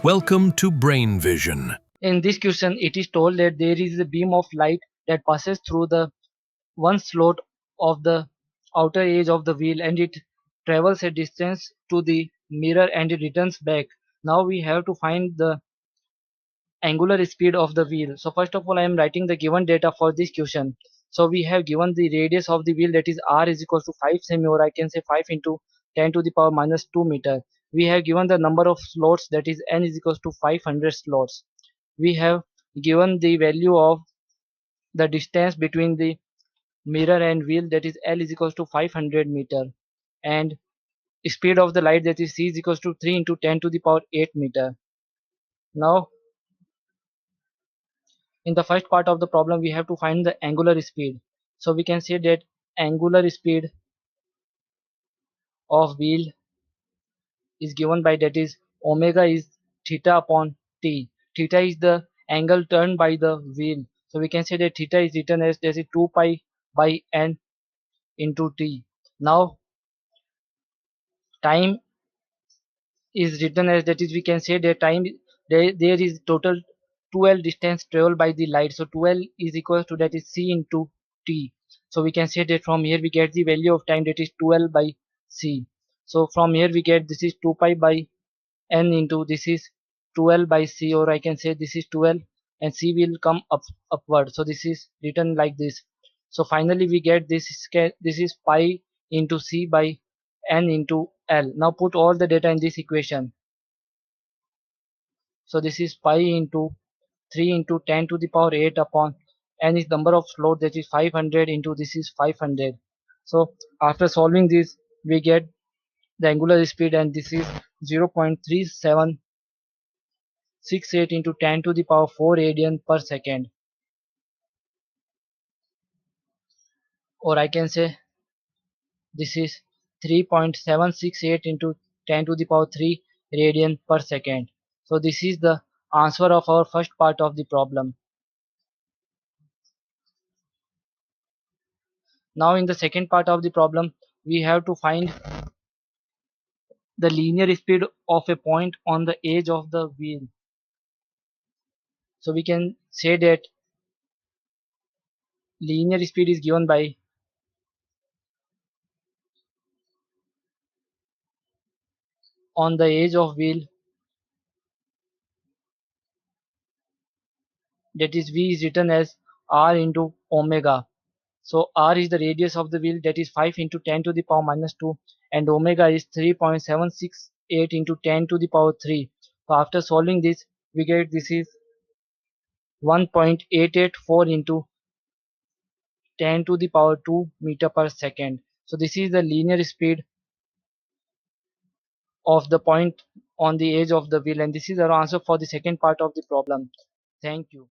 Welcome to Brain Vision. In this question, it is told that there is a beam of light that passes through the one slot of the outer edge of the wheel and it travels a distance to the mirror and it returns back. Now we have to find the angular speed of the wheel. So first of all, I am writing the given data for this question. So we have given the radius of the wheel, that is r is equals to 5 semi, or I can say 5 into 10 to the power minus 2 meter. We have given the number of slots, that is n is equals to 500 slots. We have given the value of the distance between the mirror and wheel, that is L is equals to 500 meter, and speed of the light, that is c is equals to 3 into 10 to the power 8 meter. Now in the first part of the problem we have to find the angular speed. So we can say that angular speed of wheel is given by, that is omega is theta upon t. Theta is the angle turned by the wheel, so we can say that theta is written as, that is 2 pi by n into t. Now time is written as, that is we can say that time, there is total 12 distance traveled by the light, so 12 is equal to, that is c into t. So we can say that from here we get the value of time, that is 12 by c. So from here we get, this is 2 pi by n into, this is 12 by c, or I can say this is 12 and c will come upward, so this is written like this. So finally we get this is pi into c by n into L. Now put all the data in this equation. So this is pi into 3 into 10 to the power 8 upon n is number of slot, that is 500 into, this is 500. So after solving this we get the angular speed, and this is 0.3768 into 10 to the power 4 radian per second, or I can say this is 3.768 into 10 to the power 3 radian per second. So this is the answer of our first part of the problem. Now in the second part of the problem we have to find the linear speed of a point on the edge of the wheel. So we can say that linear speed is given by on the edge of wheel, that is v is written as r into omega. So r is the radius of the wheel, that is 5 into 10 to the power minus 2, and omega is 3.768 into 10 to the power 3. So after solving this we get, this is 1.884 into 10 to the power 2 meter per second. So this is the linear speed of the point on the edge of the wheel, and this is our answer for the second part of the problem. Thank you.